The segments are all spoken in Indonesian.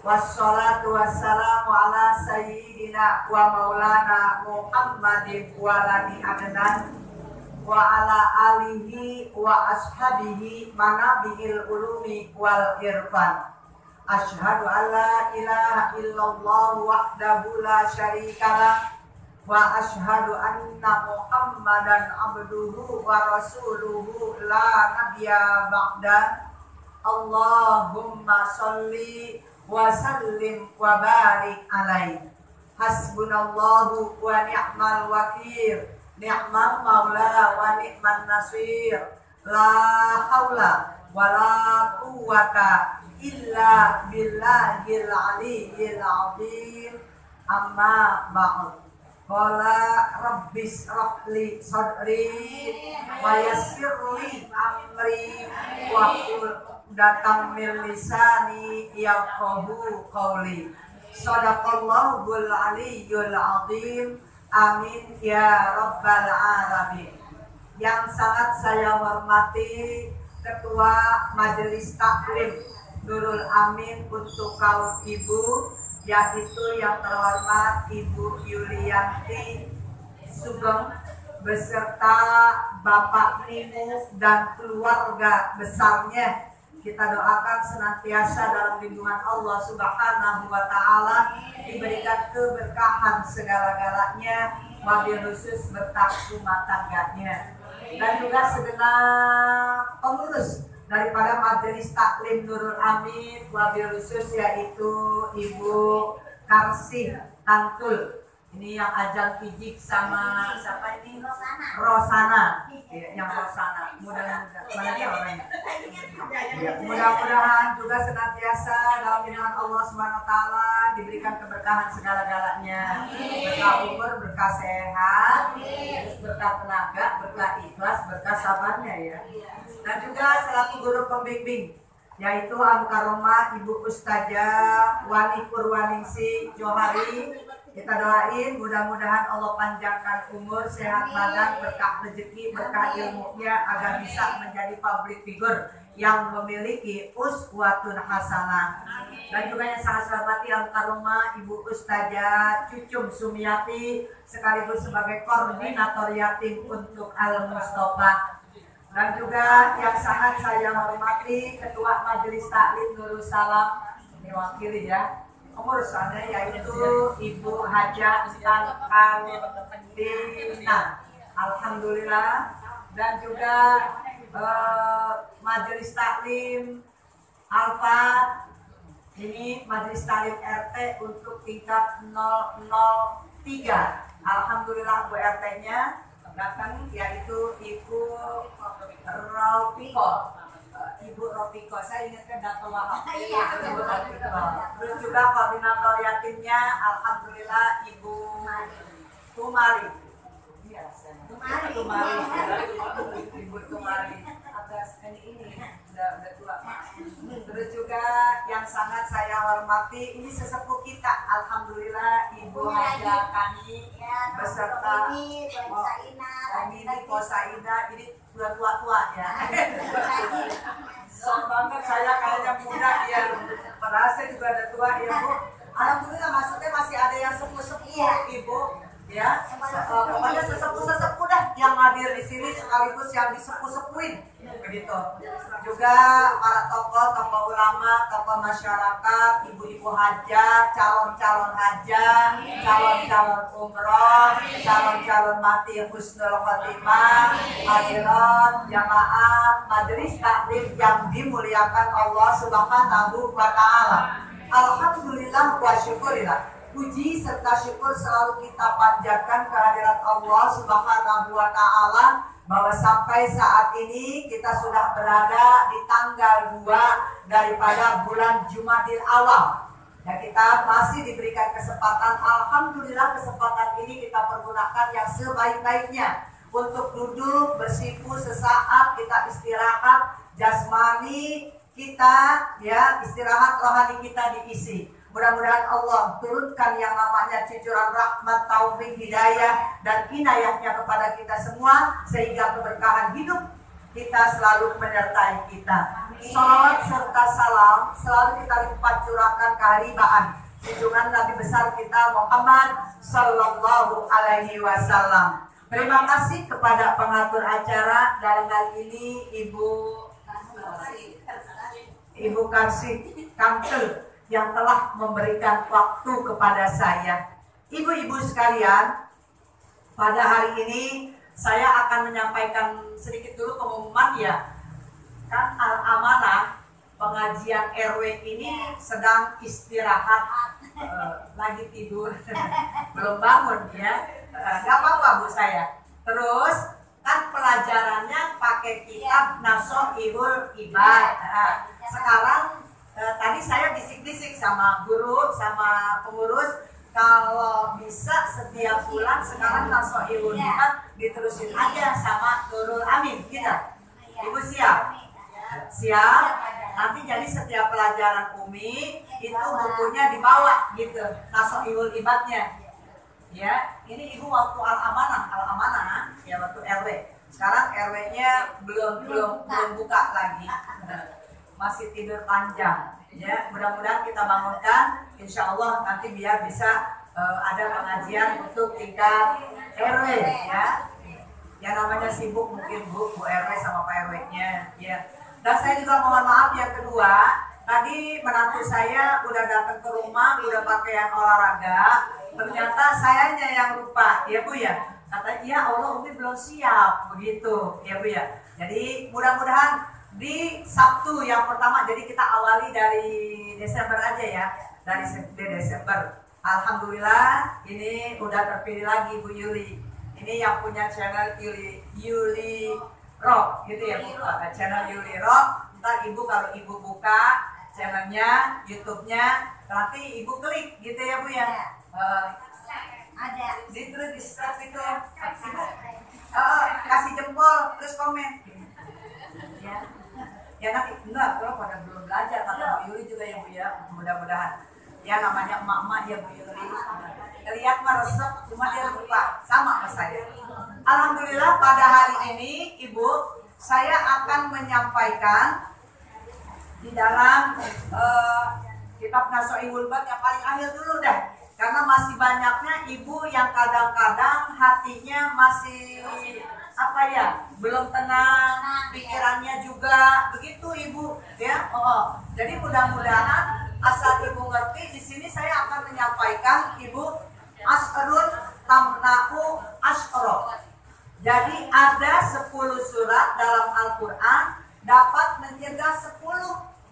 Wassalatu wassalamu ala sayyidina wa maulana Muhammadin wa lani adnan wa ala alihi wa ashabihi manabi'il ulumi wal irfan. Asyhadu an la ilaha illallah wahdahu la syarikalah wa asyhadu anna Muhammadan abduhu wa rasuluhu la nabiyya ba'da. Allahumma sholli wa sallim wa barik alaihi. Hasbunallahu wa ni'mal wakil, ni'mal maula wa ni'man nasir. La haula wa la quwwata illa billahil aliyyil azim. Amma ba'd. Qala rabbis rafli sadri wa yassirli amri wa qul datang min lisani yafqahu qawli. Shadaqallahul aliyyul azim. Amin ya rabbal alamin. Yang sangat saya hormati Ketua Majelis Taklim Nurul Amin untuk kaum ibu, yaitu yang terhormat Ibu Yulianti Sugeng beserta Bapak Nimu dan keluarga besarnya. Kita doakan senantiasa dalam lindungan Allah Subhanahu wa Ta'ala, diberikan keberkahan segala-galanya, wabil khusus berkah rumah tangganya, dan juga segenap pengurus daripada Majelis Taklim Nurul Amin, wabil khusus yaitu Ibu Karsih Tantul. Ini yang ajang pijik sama siapa ini? Rosana. Ya, yang Rosana. Mudah-mudahan mana dia orangnya? Mudah-mudahan juga senantiasa dalam lindungan Allah Subhanahu wa Ta'ala, diberikan keberkahan segala-galanya. Berkah umur, berkah sehat, terus berkah tenaga, berkah ikhlas, berkah sabarnya ya. Dan juga selaku guru pembimbing yaitu Al-Karomah Ibu Ustazah Wani Purwaningsi Johari. Kita doain mudah-mudahan Allah panjangkan umur, sehat badan, berkah rezeki, berkah ilmunya, agar bisa menjadi public figure yang memiliki uswatun hasanah. Dan juga yang sangat saya hormati Al-Karomah Ibu Ustazah Cucum Sumiati sekaligus sebagai koordinator yatim untuk Al-Mustafa. Dan juga yang sangat saya hormati Ketua Majelis Taklim Nurul Salam, ini wakili ya, pengurusannya yaitu Ibu Haja Kantina. Alhamdulillah. Dan juga Majelis Taklim Alfat, ini Majelis Taklim RT untuk tingkat 003. Alhamdulillah Bu RT-nya datang, yaitu Ibu Ropiko. Ibu Ropiko, saya ingatkan Dato' Wahab. Ibu Ropiko. Terus juga koordinator yatimnya, alhamdulillah Ibu Tumari. Iya, Tumari. Ibu Tumari. Atas ini udah tua. Terus juga yang sangat saya hormati, ini sesepuh kita, alhamdulillah Ibu Haja Kani beserta ini Kosaina, ini udah tua-tua ya. Sok banget saya kayaknya muda ya, padahal saya juga ada tua ya Bu. Alhamdulillah, maksudnya masih ada yang sepuh-sepuh Ibu ya. Pokoknya sesepuh-sesepuh dah yang hadir di sini, sekaligus yang disepuh-sepuhin begitu. Juga para tokoh ulama, tokoh masyarakat, ibu-ibu hajah, calon-calon hajah, calon-calon umroh, calon-calon mati husnul khotimah, hadirat jamaah Majelis Taklim yang dimuliakan Allah Subhanahu wa Ta'ala. Alhamdulillah wa syukurillah. Puji serta syukur selalu kita panjatkan kehadirat Allah Subhanahu wa Ta'ala, bahwa sampai saat ini kita sudah berada di tanggal 2 daripada bulan Jumadil Awal. Ya, kita masih diberikan kesempatan, alhamdulillah kesempatan ini kita pergunakan yang sebaik-baiknya untuk duduk bersimpu sesaat, kita istirahat jasmani kita, ya, istirahat rohani kita diisi. Mudah-mudahan Allah turunkan yang namanya cucuran rahmat, taufik, hidayah, dan inayahnya kepada kita semua, sehingga keberkahan hidup kita selalu menyertai kita. Salawat serta salam selalu kita lipat curahkan keharibaan junjungan Nabi besar kita Muhammad Sallallahu Alaihi Wasallam. Terima kasih kepada pengatur acara dalam hal ini Ibu Karsih Kamtel yang telah memberikan waktu kepada saya. Ibu-ibu sekalian, pada hari ini saya akan menyampaikan sedikit dulu pengumuman ya. Kan Al-Amanah pengajian RW ini sedang istirahat, lagi tidur, belum bangun ya. Gak apa-apa Bu saya. Terus kan pelajarannya pakai kitab Nasoihul Ibad. Sekarang tadi saya bisik-bisik sama guru, sama pengurus, kalau bisa setiap bulan sekarang Nasoihul Ibad diterusin aja sama Nurul Amin, gitu. Ibu siap? Siap? Nanti jadi setiap pelajaran Umi itu bukunya dibawa gitu, Nasoihul Ibadnya. Ya, ini Ibu waktu Al-Amanah ya, waktu RW. Sekarang RW-nya belum buka lagi. Masih tidur panjang. Ya, mudah-mudahan kita bangunkan, insya Allah nanti biar bisa ada pengajian untuk tingkat RW ya. Ya namanya sibuk mungkin Bu RW sama Pak RW-nya ya. Dan saya juga mohon maaf yang kedua, tadi menantu saya udah datang ke rumah, udah pakaian olahraga, ternyata sayanya yang lupa ya Bu ya. Kata dia Allah Umi belum siap begitu ya Bu ya. Jadi mudah-mudahan di Sabtu yang pertama, jadi kita awali dari Desember aja ya, dari Desember. Alhamdulillah ini udah terpilih lagi Bu Yuli. Ini yang punya channel Yuli Rock gitu ya Bu, channel Yuli Rock. Ntar Ibu kalau Ibu buka channelnya, YouTube-nya, nanti Ibu klik gitu ya Bu ya. Ada di subscribe itu, Ibu kasih jempol terus komen. Ya nanti enggak, kalau pada belum belajar kata Bu Yuli juga ya Bu ya, mudah-mudahan. Ya namanya emak-emak ya Bu Yuli. Lihat mah resep, cuma dia lupa sama sama saya. Alhamdulillah pada hari ini Ibu, saya akan menyampaikan di dalam kitab Nasoihul Ibad yang paling akhir dulu deh. Karena masih banyaknya Ibu yang kadang-kadang hatinya masih apa ya, belum tenang, pikirannya juga begitu Ibu ya. Jadi mudah-mudahan asal Ibu ngerti, di sini saya akan menyampaikan Ibu As'run tamna'u as'ro. Jadi ada 10 surat dalam Al-Quran dapat mencegah 10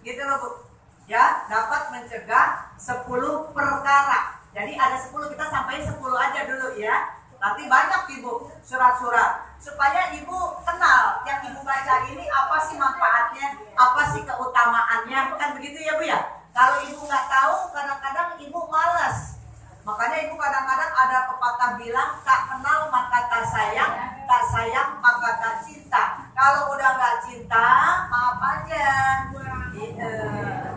gitu loh Bu ya, dapat mencegah 10 perkara. Jadi ada 10, kita sampai 10 aja dulu ya. Nanti banyak Ibu surat-surat supaya Ibu kenal yang Ibu baca ini apa sih manfaatnya, apa sih keutamaannya, kan begitu ya Bu ya. Kalau Ibu nggak tahu, kadang-kadang Ibu malas. Makanya Ibu kadang-kadang ada pepatah bilang, tak kenal maka tak sayang maka tak cinta. Kalau udah nggak cinta, maaf aja,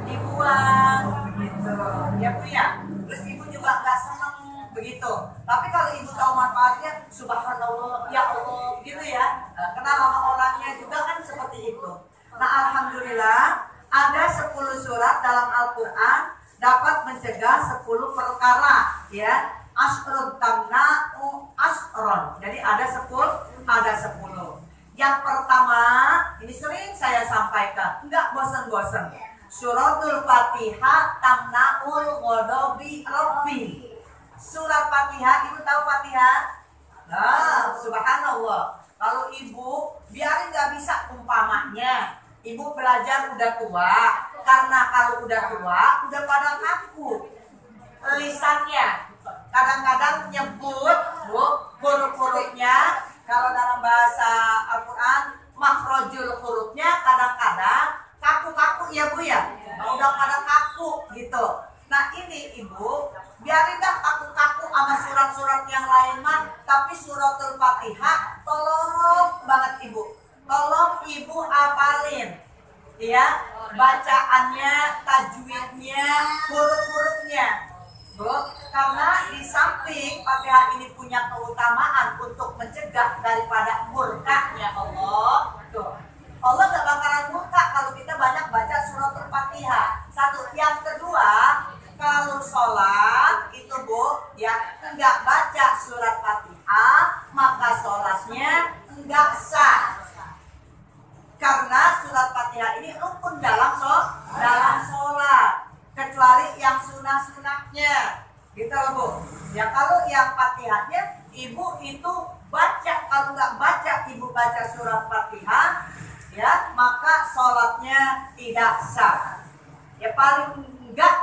dibuang begitu ya Bu ya. Terus Ibu juga nggak seneng begitu. Tapi kalau Ibu tahu manfaatnya, subhanallah, ya Allah, gitu ya. Kenal sama orangnya juga kan seperti itu. Nah alhamdulillah ada 10 surat dalam Al-Quran dapat mencegah 10 perkara ya. Asrun tamna'u asron. Jadi ada 10. Yang pertama, ini sering saya sampaikan, enggak bosan-bosan. Suratul Fatihah tamna'ul ghadabi rabbi. Surat Fatihah, Ibu tahu Fatihah? Nah, subhanallah. Kalau Ibu biarin nggak bisa umpamanya, Ibu belajar udah tua, karena kalau udah tua udah pada kaku lisannya. Kadang-kadang nyebut Bu huruf-hurufnya, kalau dalam bahasa Al-Quran makhrajul hurufnya kadang-kadang kaku-kaku ya Bu ya. Udah pada kaku gitu. Nah ini Ibu biarin dah kaku-kaku sama surat-surat yang lain mah, tapi suratul Fatihah tolong banget Ibu, tolong Ibu apalin ya, bacaannya, tajwidnya, huruf-hurufnya Bu. Karena di samping Fatihah ini punya keutamaan untuk mencegah daripada murkanya Allah tuh. Allah gak bakalan murka kalau kita banyak yang sunah-sunahnya. Gitu loh Bu. Ya kalau yang Fatihahnya ibu itu baca, kalau nggak baca ibu baca surat Fatihah, ya maka sholatnya tidak sah. Ya paling enggak,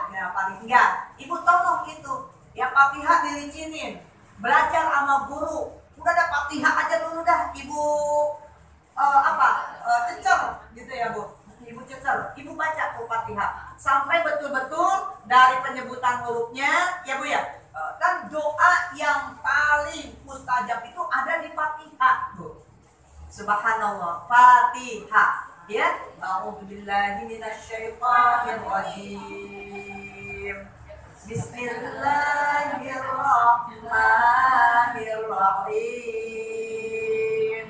ibu tolong itu, ya Fatihah dilicinin, belajar sama guru, udah ada Fatihah aja dulu dah, ibu cecer gitu ya Bu. Ibu cecer, ibu baca tuh Fatihah sampai betul-betul dari penyebutan hurufnya ya Bu ya. Dan doa yang paling mustajab itu ada di Fatihah Bu. Subhanallah, Fatihah ya. A'udzubillahi minasyaitonirrajim. Bismillahirrahmanirrahim.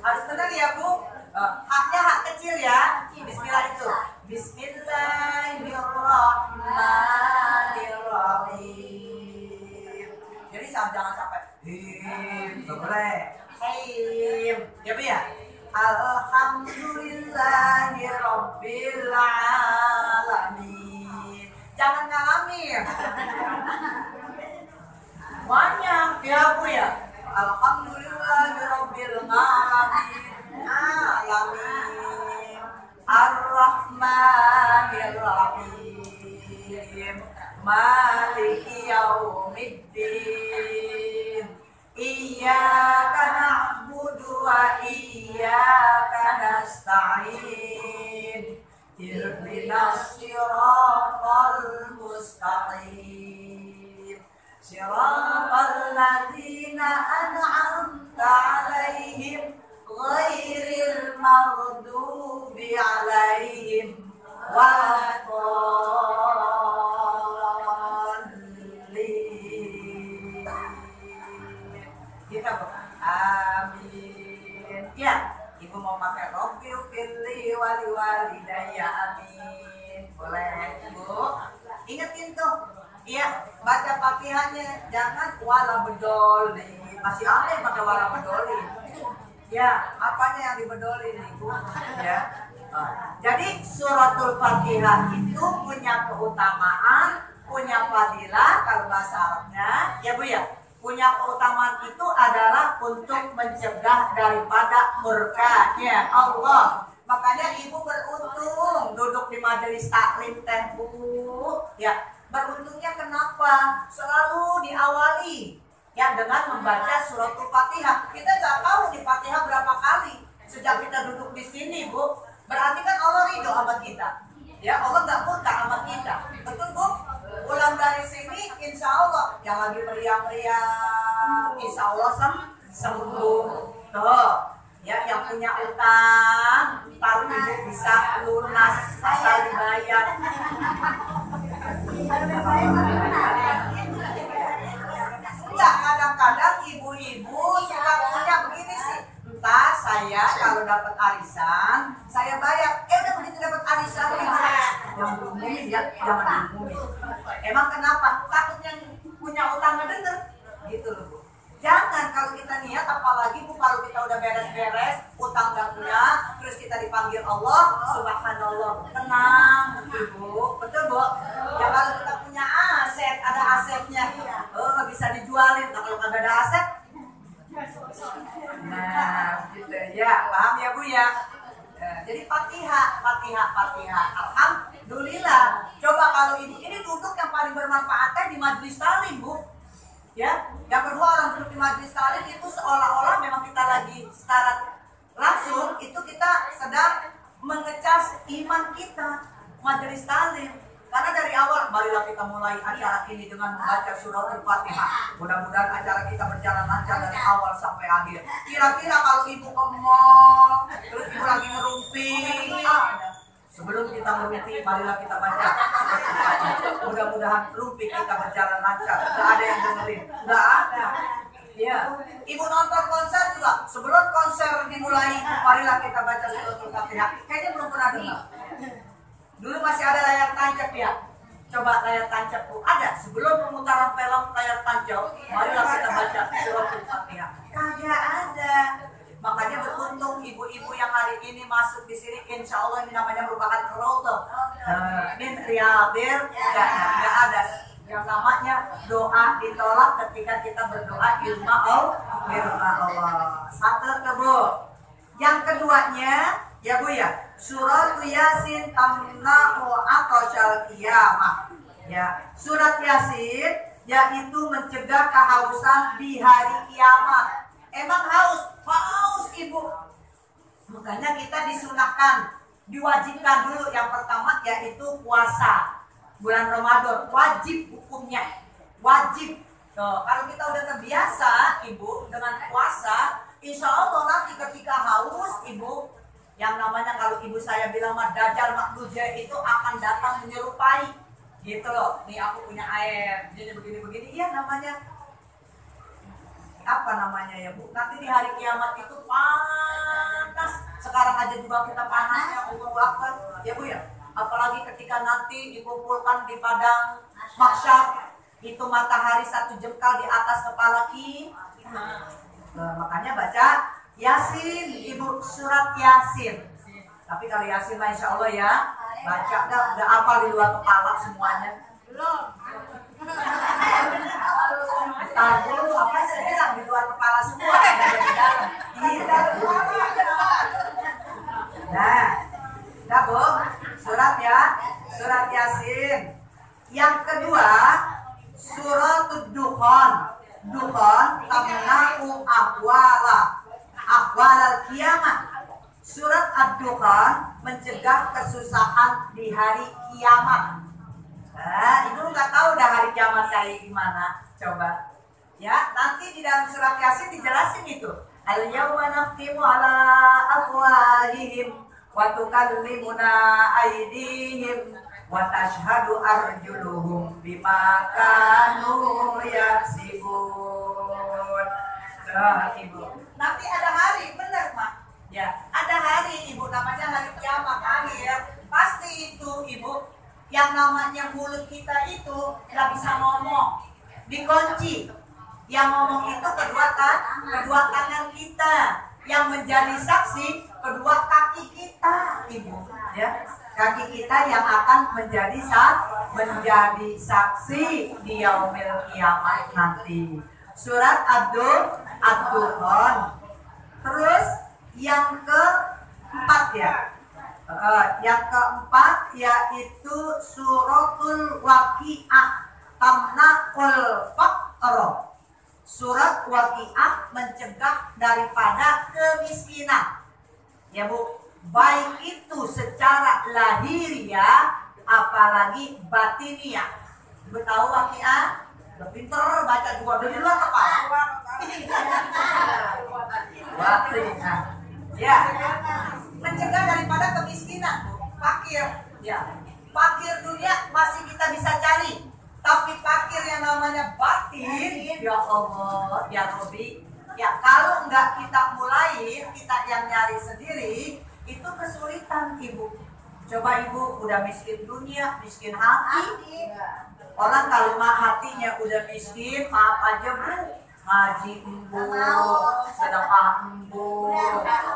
Harus benar ya Bu. Haknya hak kecil ya. Bismillah itu. Bismillahirrahmanirrahim. Jadi jangan sampai boleh. Ya Bu ya. Alhamdulillahirabbil alamin. Jangan ngalamin. Banyak ya Bu ya. Alhamdulillahirabbil alamin. Ar-Rahmanir-Rahim. Maliki yaumiddin. Iyyaka na'budu wa iyyaka nasta'in. Ihdinas siratal mustaqim. Siratal ladzina an'amta 'alaihim ghairil maghdubi 'alaihim waladdallin. Kita amin. Ya, ibu mau pakai Rabbil firli wali walidayya amin. Boleh ibu. Ingetin tuh. Iya, baca Fatihahnya jangan wala bedoli. Masih ada yang pakai wala bedoli. Ya, apanya yang dibedolin ibu? Ya. Jadi suratul Fatihah itu punya keutamaan, punya fadilah kalau bahasa Arabnya, ya Bu ya. Punya keutamaan itu adalah untuk mencegah daripada murkanya Allah. Makanya ibu beruntung duduk di majelis taklim teh Bu. Ya, beruntungnya kenapa? Selalu diawali ya dengan membaca suratul Fatihah. Kita nggak tahu di Fatihah berapa kali sejak kita duduk di sini Bu. Berarti kan Allah ridho sama kita. Ya Allah nggak murka sama kita. Betul Bu? Pulang dari sini insya Allah yang lagi meriang-meriang insya Allah sembuh. Tuh ya, yang punya utang ntar ibu bisa lunas asal dibayar. Enggak, kadang-kadang ibu-ibu suka punya begini sih. Entah saya kalau dapat arisan, saya bayar. Udah begitu dapat arisan gimana? Yang diumumin ya, jangan diumumin. Emang kenapa? Takut yang punya utang ngedenger. Gitu loh Bu. Jangan kalau kita niat, apalagi Bu kalau kita udah beres-beres, utang gak punya, terus kita dipanggil Allah, subhanallah, tenang Ibu, betul Bu? Ya kalau kita punya aset, ada asetnya, nggak bisa dijualin, kalau nggak ada aset, nah gitu ya, paham ya Bu ya? Jadi Fatihah, alhamdulillah. Coba kalau ini duduk yang paling bermanfaatnya di majelis taklim Bu. Ya, yang kedua orang duduk di majelis taklim itu seolah-olah memang kita lagi secara langsung itu kita sedang mengecas iman kita majelis taklim. Karena dari awal marilah kita mulai acara ini dengan membaca surah Al-Fatihah. Mudah-mudahan acara kita berjalan lancar dari awal sampai akhir. Kira-kira kalau ibu ke mall, terus ibu lagi ngerumpi, sebelum kita ngerumpi, marilah kita baca. Mudah-mudahan rumpi kita berjalan lancar. Gak ada yang dengerin, gak ada. Ya, ibu nonton konser juga. Sebelum konser dimulai, marilah kita baca surah Al-Fatihah. Kayaknya belum pernah dengar. Dulu masih ada layar tancap ya. Coba layar tancap Bu. Ada sebelum pemutaran film layar tancap. Marilah kita baca surah Al-Fatihah. Kagak ada. Makanya beruntung ibu-ibu yang hari ini masuk di sini, insya Allah ini namanya merupakan roto. Min riyadil jannah. Nggak ada yang namanya doa ditolak ketika kita berdoa ilma Allah. Satu ke Bu. Yang keduanya ya Bu ya, surat Yasin tamna'u aqsal qiyamah. Ya, surat Yasin yaitu mencegah kehausan di hari kiamat. Emang haus ibu. Makanya kita disunahkan, diwajibkan dulu yang pertama yaitu puasa. Bulan Ramadan wajib hukumnya, wajib. Tuh, kalau kita udah terbiasa ibu dengan puasa, insya Allah nanti ketika haus ibu, yang namanya kalau ibu saya bilang mah dajjal makduja itu akan datang menyerupai gitu loh. Nih aku punya air jadi begini iya namanya apa namanya ya Bu, nanti di hari kiamat itu panas. Sekarang aja juga kita panasnya Allahu Akbar ya Bu ya, apalagi ketika nanti dikumpulkan di padang mahsyar itu matahari 1 jengkal di atas kepala kita. Makanya baca Yasin ibu, surat Yasin. Tapi kalau Yasin mah insya Allah ya baca, udah hafal di luar kepala semuanya. Belum. Tahu dulu apa saya bilang di luar kepala semua, di dalam. Nah, udah Bu, surat Yasin. Yang kedua, surat Dukhan. Dukhan tamna'u ahwalal kiamat. Surat Ad-Dukhan mencegah kesusahan di hari kiamat. Nah, ibu nggak tahu dah hari kiamat kayak gimana. Coba, ya nanti di dalam surat Yasin dijelasin itu. Al-yawma nakhtimu ala afwahihim wa tukallimuna aydihim wa tashhadu arjuluhum bima kanu yaksibun. Ibu, nanti ada hari, benar Mak? Ya, ada hari ibu namanya hari kiamat akhir. Pasti itu ibu, yang namanya mulut kita itu nggak bisa ngomong, dikunci. Yang ngomong itu kedua tangan kita, yang menjadi saksi kedua kaki kita, ibu. Ya, kaki kita yang akan menjadi saksi di yaumil kiamat nanti. Surat Ad-Dukhan. Terus yang keempat ya. Yang keempat yaitu suratul waqi'ah tamna'ul faqr. Surat Waqi'ah mencegah daripada kemiskinan. Ya Bu, baik itu secara lahiriah apalagi batiniah. Ibu tahu Waqi'ah? Pinter baca juga dari luar kepala. Waqi'ah. Ya. Mencegah daripada kemiskinan, fakir, ya. Fakir dunia masih kita bisa cari, tapi fakir yang namanya batin, ya Allah, ya Rabbi, ya kalau enggak kita mulai, kita yang nyari sendiri, itu kesulitan ibu. Coba ibu udah miskin dunia, miskin hati. Orang kalau mah hatinya udah miskin, maaf aja Bu, ngaji embu, sedekah embu,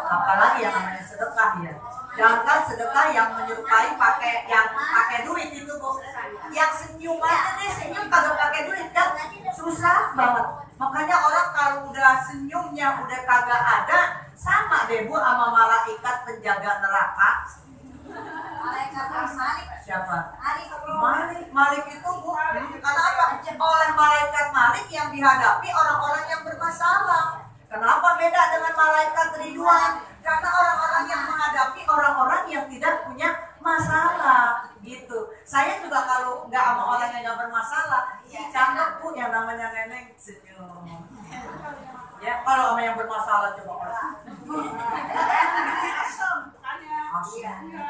apalagi yang namanya sedekah ya. Jangan sedekah yang menyerupai pakai duit itu Bu. Yang senyum aja deh, senyum kagak pakai duit kan susah banget. Makanya orang kalau udah senyumnya udah kagak ada, sama deh Bu sama malaikat penjaga neraka. Siapa? Malik itu Bu. Karena apa? Oleh malaikat Malik yang dihadapi orang-orang yang bermasalah. Kenapa beda dengan malaikat Ridwan? Karena orang-orang yang menghadapi orang-orang yang tidak punya masalah gitu. Saya juga kalau nggak sama orang yang nggak bermasalah, cakep Bu yang namanya Neneng senyum. Ya kalau sama yang bermasalah coba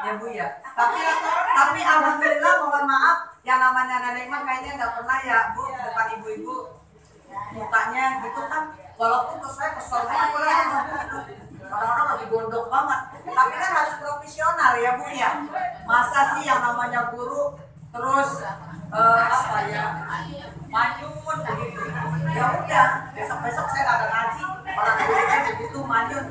ya Bu ya. Tapi alhamdulillah mohon maaf yang namanya Neneng mah kayaknya nggak pernah ya Bu depan ibu-ibu mukanya gitu kan. Walaupun terus saya kesel banget orang-orang lagi gondok banget. Tapi kan harus profesional ya Bu ya. Masa sih yang namanya guru terus apa ya manyun begitu. Ya udah besok-besok saya nggak ada ngaji. Orang gurunya begitu manyun.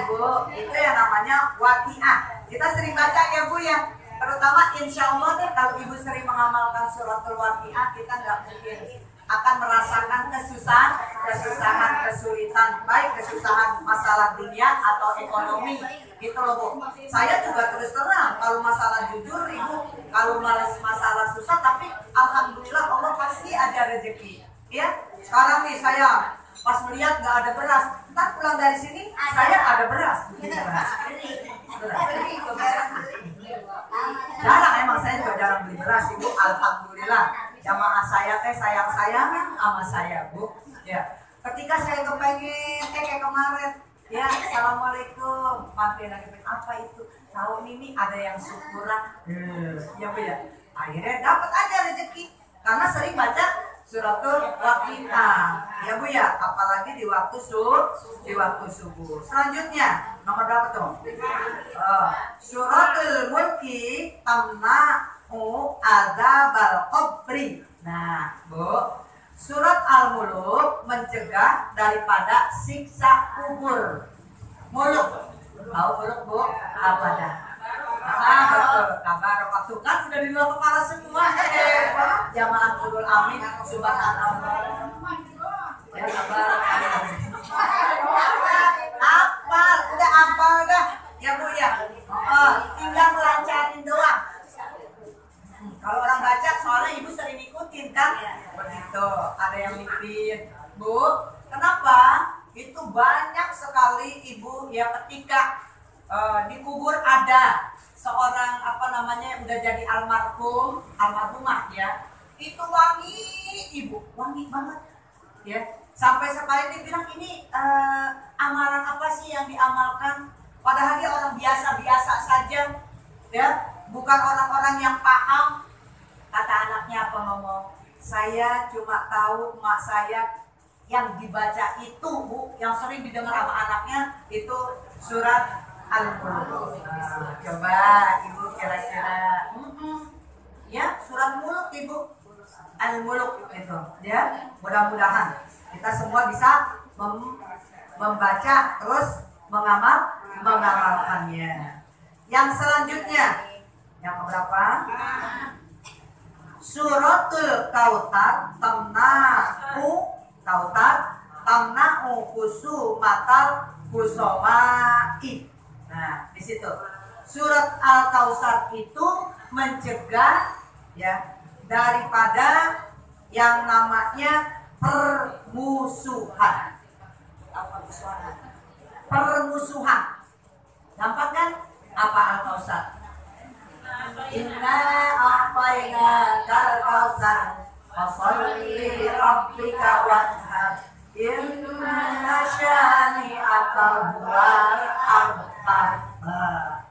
Ibu, itu yang namanya waqiah. Kita sering baca ya Bu ya. Terutama insya Allah deh kalau Ibu sering mengamalkan suratul waqiah, kita nggak mungkin akan merasakan kesusahan, kesulitan, baik kesusahan masalah dunia atau ekonomi, gitu loh Bu. Saya juga terus terang kalau masalah jujur Ibu, kalau masalah susah, tapi alhamdulillah Allah pasti ada rezeki. Ya, sekarang nih saya pas melihat nggak ada beras, ntar pulang dari sini saya ada beras. Jarang, emang saya juga jarang beli beras Ibu, alhamdulillah. Jamaah saya teh sayang-sayangan sama saya Bu. Ya, ketika saya kepengen kayak kemarin, ya assalamualaikum, maafin lagi apa itu? Tahun ini ada yang syukuran, ya Bu ya. Akhirnya dapat aja rezeki karena sering baca suratul waqiah, ya Bu ya, apalagi di waktu subuh. Selanjutnya nomor berapa tuh? Suratul mulki tamna'u adzabal qabri. Nah, Bu, surat Al-Muluk mencegah daripada siksa kubur. Muluk, tahu muluk Bu? Apa dah? Betul, kabar waktu kan udah di luar kepala semua. Jamaah Qurul Amin, subhanallah. Ya kabar. Apal, udah apal dah, ya Bu ya. Tinggal melancarin doang. Kalau orang baca, soalnya Ibu sering ikutin kan? Begitu, ada yang mimpin. Bu, kenapa? Itu banyak sekali Ibu ya ketika dikubur ada seorang yang udah jadi almarhumah ya, itu wangi Ibu, wangi banget ya. Sampai sekali dibilang ini amalan apa sih yang diamalkan? Padahal dia orang biasa-biasa saja ya, bukan orang-orang yang paham. Kata anaknya apa ngomong, saya cuma tahu emak saya yang dibaca itu Bu, yang sering didengar sama anaknya itu surat Al-Muluk. Coba Ibu kira-kira ya surat Muluk Ibu, Al-Muluk itu ya. Mudah-mudahan kita semua bisa membaca terus mengamalkannya. Yang selanjutnya yang berapa? Suratul Kautsar tamna'u kusumatal kusomai. Nah, di situ surat Al-Kautsar itu mencegah ya daripada yang namanya permusuhan. Permusuhan. Nampak kan apa Al-Kautsar? Inna a'tayna kal-kautsar fasholli li rabbika wanhar inna syani'aka huwal abtar.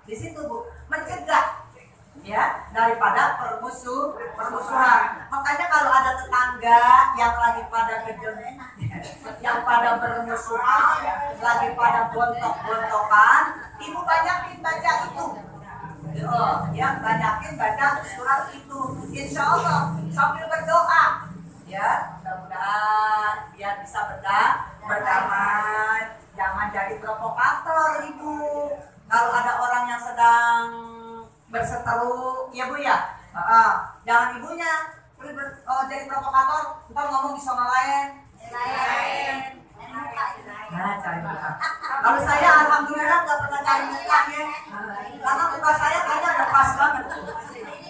Di situ Bu, mencegah ya daripada permusuhan. Makanya kalau ada tetangga yang lagi pada kejam, yang pada bermusuhan, lagi pada bontok-bontokan, Ibu banyakin baca itu. Ya, banyakin baca surat itu. Insya Allah sambil berdoa ya, mudah-mudahan biar bisa berdamai. Jangan jadi provokator Ibu. Kalau ada orang yang sedang berseteru ya Bu ya, jangan ibunya jadi provokator, ntar ngomong di sana lain. Nah, cari muka. Kalau saya alhamdulillah nggak pernah cari muka ya, karena muka saya kayaknya udah pas banget.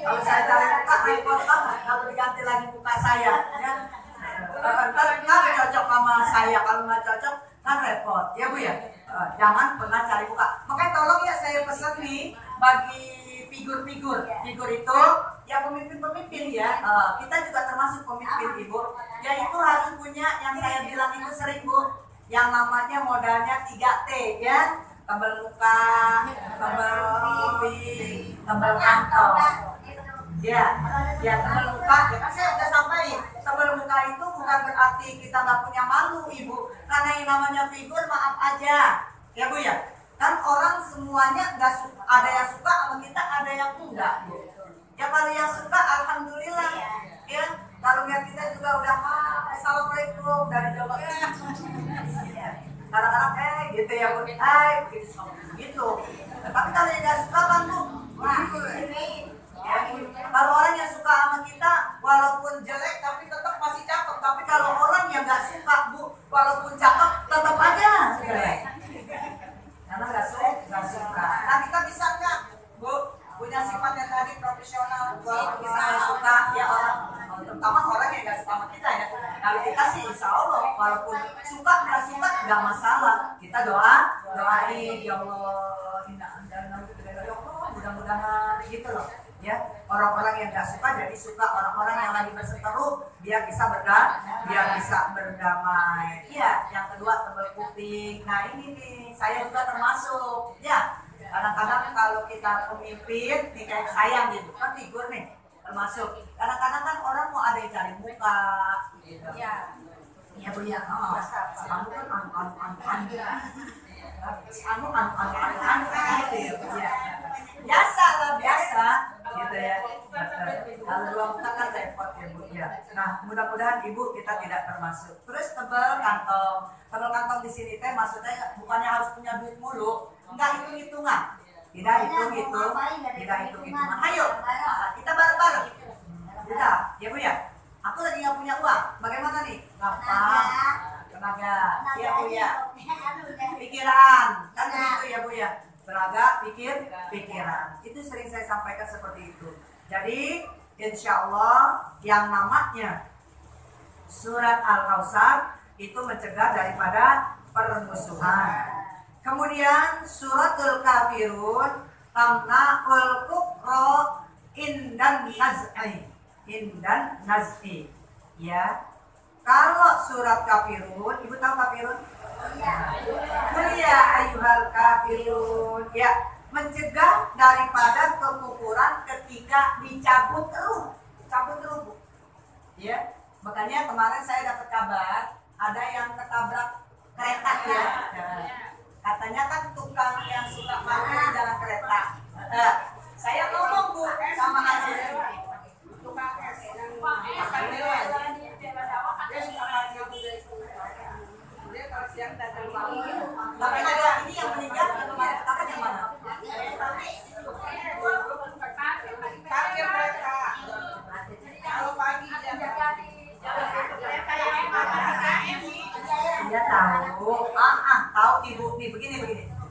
Kalau saya cari muka repot banget kalau diganti lagi muka saya ya. Ntar nggak cocok sama saya, kalau nggak cocok kan repot ya Bu ya. Jangan pernah cari muka. Makanya tolong ya saya pesan nih bagi figur itu ya, pemimpin ya, kita juga termasuk pemimpin Ibu, yaitu harus punya yang saya bilang itu sering Bu, yang namanya modalnya 3T ya, tebal muka, tebal pipi, tebal kantong ya, tebal muka ya kan saya udah sampaikan, tebal muka itu bukan berarti kita nggak punya malu Ibu, karena yang namanya figur maaf aja ya Bu ya. Kan orang semuanya nggak suka, ada yang suka sama kita, ada yang enggak. Ya kalau yang suka alhamdulillah ya. Kalau lihat kita juga udah assalamualaikum dari Jawa. Kadang-kadang gitu ya Bu. Begitu sama begitu. Tapi kalau yang nggak suka kan Bu, ya, kalau orang yang suka sama kita walaupun jelek tapi tetap masih cakep. Tapi kalau orang yang nggak suka Bu, walaupun cakep tetap aja jelek. Karena nggak suka. Nah kita bisa nggak Bu punya sifat yang tadi profesional, walaupun kita nggak suka ya orang, terutama orang yang nggak suka sama kita ya. Kalau kita sih insya Allah walaupun suka nggak suka nggak masalah. Kita doain ya Allah, mudah-mudahan gitu loh. Ya, orang-orang yang nggak suka jadi suka, orang-orang yang lagi berseteru biar bisa berdamai. Iya, yang kedua tebal kuping. Nah ini nih, saya juga termasuk. Ya, kadang-kadang kalau kita pemimpin, nih kayak saya gitu, kan figur nih, termasuk. Kadang-kadang kan orang mau ada yang cari muka, gitu. Iya Bu ya. Kamu kan anu gitu ya. Biasa gitu ya. Kalau dua muka kan repot ya Bu ya. Nah mudah-mudahan Ibu kita tidak termasuk. Terus tebal kantong di sini teh maksudnya bukannya harus punya duit mulu, enggak hitung-hitungan. Tidak hitung-hitungan. Ayo kita bareng-bareng. Udah ya Bu ya. Aku lagi nggak punya uang. Bagaimana nih? Gampang. Tenaga. Iya Bu ya. Pikiran. Kan begitu ya Bu ya. Tenaga, pikiran. Itu sering saya sampaikan seperti itu. Jadi, insya Allah yang namanya surat Al-Kautsar itu mencegah daripada permusuhan. Kemudian suratul Kafirun tamna'ul kufra indan naz'i. Ya. Kalau surat Kafirun, Ibu tahu Kafirun? Kuliah ayuhal kafirun, ya, mencegah daripada kekufuran ketika dicabut ruh, Bu. Ya, makanya kemarin saya dapat kabar ada yang ketabrak kereta ya. Katanya kan tukang yang suka parkir di jalan kereta. Saya ngomong Bu sama anak tapi ada ini yang meninggal yang kemarin katakan yang mana? Parkir mereka. Kalau pagi dia tahu. Tahu Ibu nih begini.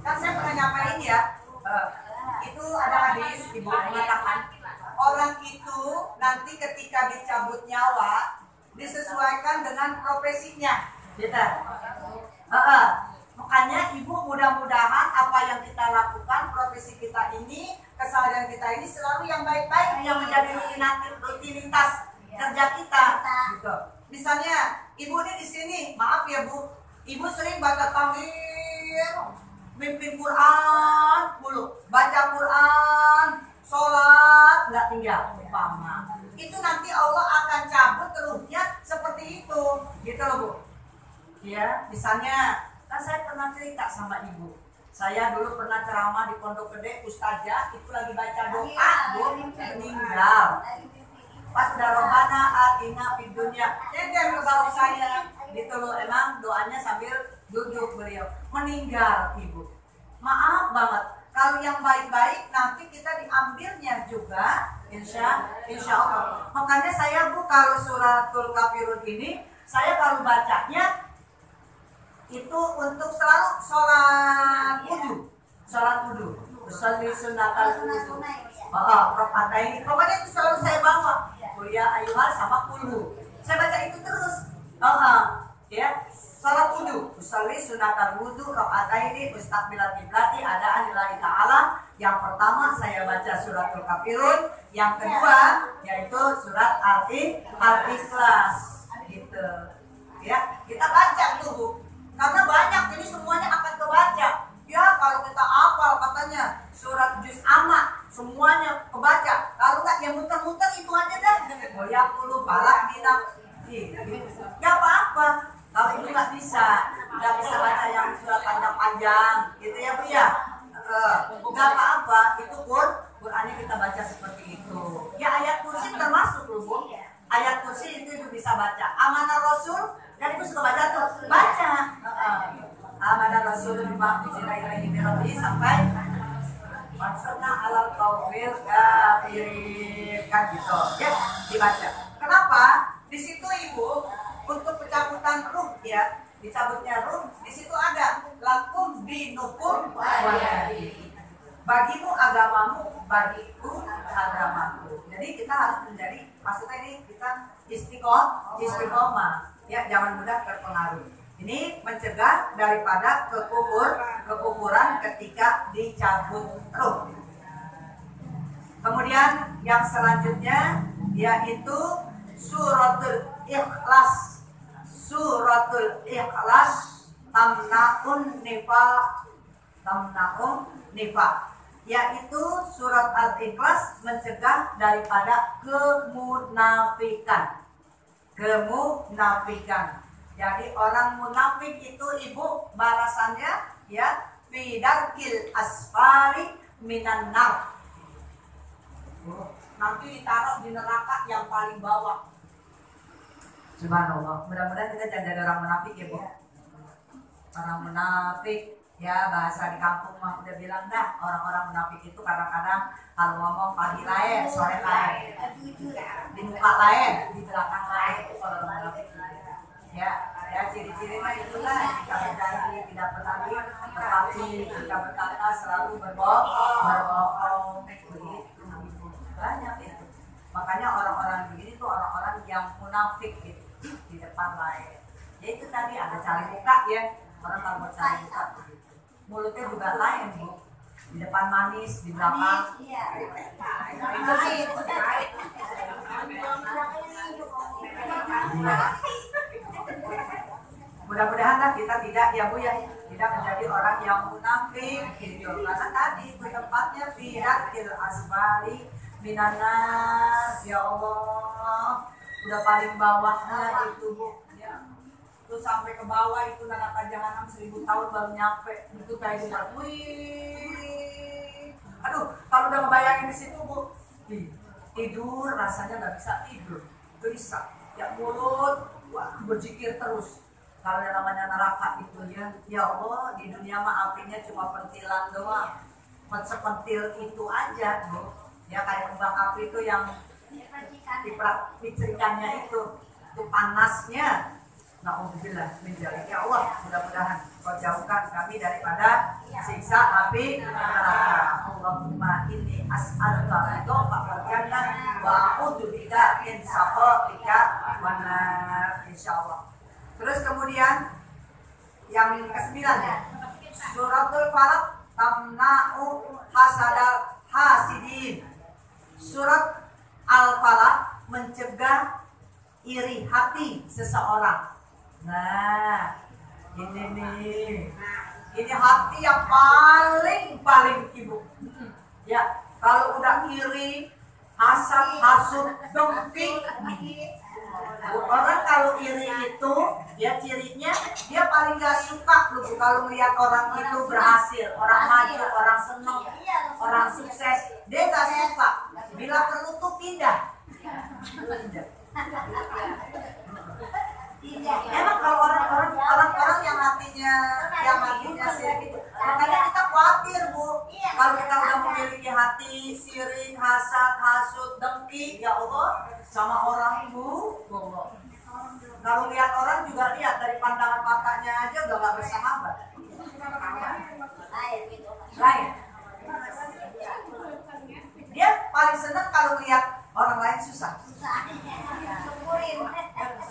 Kan saya pernah nyampain ya. Itu ada hadis Ibu mengatakan orang itu nanti ketika dicabut nyawa disesuaikan dengan profesinya. Gitu. Makanya Ibu mudah-mudahan apa yang kita lakukan, profesi kita ini, keseharian kita ini selalu yang baik-baik yang menjadi rutinitas kerja kita. Gitu. Misalnya Ibu ini di sini, maaf ya Bu, Ibu sering baca takbir, mimpin Quran mulu, baca Quran, sholat nggak tinggal, umpama. Itu nanti Allah akan cabut ruhnya seperti itu, gitu loh Bu. Ya, misalnya kan saya pernah cerita sama Ibu. Saya dulu pernah ceramah di Pondok Gede, ustazah itu lagi baca doa, Bu, meninggal. Pas udah Robbana atina fid dunya, dia baru saya gitu loh, emang doanya sambil duduk beliau. Meninggal Ibu. Maaf banget. Kalau yang baik-baik nanti kita diambilnya juga, insya Allah. Makanya saya Bu kalau suratul Kafirun ini, saya kalau bacanya itu untuk selalu sholat wudhu. Usolli sunnatal wudhu. Rakaat ini. Pokoknya itu selalu saya bawa. Kuliah ayuhal sama kulhu. Saya baca itu terus. Ya, sholat wudhu. Usolli sunnatal wudhu. Rakaat ini mustaqbilal qiblati adaan lillahi ta'ala. Yang pertama saya baca suratul Kafirun. Yang kedua yaitu surat Al-Ikhlas. Gitu. Ya, kita baca tuh Bu. Karena banyak ini semuanya akan kebaca. Ya kalau kita hafal katanya surat juz amma semuanya kebaca. Kalau nggak yang muter-muter itu aja dah. Goyak dulu balak minat. Nggak apa-apa. Kalau itu nggak bisa baca yang surat panjang-panjang, gitu ya Bu ya. Nggak apa-apa. Itu Qurannya kita baca seperti itu. Ya ayat kursi termasuk loh Bu. Ayat kursi itu bisa baca. Amanah Rasul. Dan Ibu suka baca tuh, baca. Amanah suruh dimahdi sampai maksudnya alal kaumil kafirin kan gitu ya, dibaca. Kenapa? Di situ ibu untuk pencabutan ruh ya, dicabutnya ruh di situ ada lakum dinukum waliyadin. Bagimu agamamu, bagiku agamaku. Jadi kita harus menjadi, maksudnya ini kita istiqomah ya, jangan mudah terpengaruh. Ini mencegah daripada kekufuran ketika dicabut ruh. Kemudian yang selanjutnya yaitu suratul ikhlas. Suratul ikhlas tamnaun nifaq, yaitu surat Al-Ikhlas mencegah daripada kemunafikan. Jadi orang munafik itu ibu balasannya ya fidarkil asfari minan nar. Nanti ditaruh di neraka yang paling bawah. Subhanallah. Mudah-mudahan kita jangan jadi orang munafik ya bu. Orang munafik ya, bahasa di kampung mah udah bilang dah, orang-orang munafik itu kadang-kadang kalau ngomong pagi lain, sore lain, di muka lain, di belakang lain, itu kalau munafik. Ya ciri-cirinya itulah, jika berjanji tidak pernah tetapi jika berkata selalu berbohong, begitu banyak itu. Makanya orang-orang begini tuh orang-orang yang munafik gitu, di depan lain. Ya itu tadi ada cari muka ya, orang kalau mau cari muka mulutnya juga lain bu, di depan manis, di belakang mudah-mudahan lah kita tidak ya bu ya, tidak menjadi orang yang munafik gitu, karena tadi itu tempatnya fidarkil asfali minanas. Ya Allah, udah paling bawahnya itu bu ya. Terus sampai ke bawah itu neraka jahanam 1000 tahun baru nyampe. Itu kayak gitu. Wih. Aduh, kalau udah ngebayangin di situ bu, tidur rasanya nggak bisa tidur, gelisah. Ya mulut, wah berzikir terus. Kalau yang namanya neraka itu ya Allah, di dunia mah apinya cuma pentilan doang, sepentil itu aja bu. Ya kayak kembang api itu yang dipercikannya itu panasnya. Na'udzubillah min dzalik. Ya Allah, mudah-mudahan Kau jauhkan kami daripada siksa api neraka. Allahumma inni as'aluka ridhaka wal jannah wa a'udzubika min sakhatika wan nar, insyaallah. Terus kemudian yang ke-9 ya. Suratul Falaq tamna'u hasadal hasidin. Surat Al-Falaq mencegah iri hati seseorang. Nah, ini nih, ini hati yang paling ibu. Ya, kalau udah iri, hasad, hasud, dengki. Orang kalau iri itu, ya cirinya dia paling gak suka loh kalau melihat orang itu berhasil, orang maju, orang senang, orang sukses, dia gak suka. Bila perlu tuh pindah. Emang kalau orang yang hatinya sirik itu, makanya kita khawatir bu. Kalau kita udah memiliki hati sirik, hasad, hasud, dengki, ya Allah, sama orang bu. Kalau lihat orang juga lihat dari pandangan matanya aja udah gak bersahabat. Lain. Dia paling senang kalau lihat orang lain susah.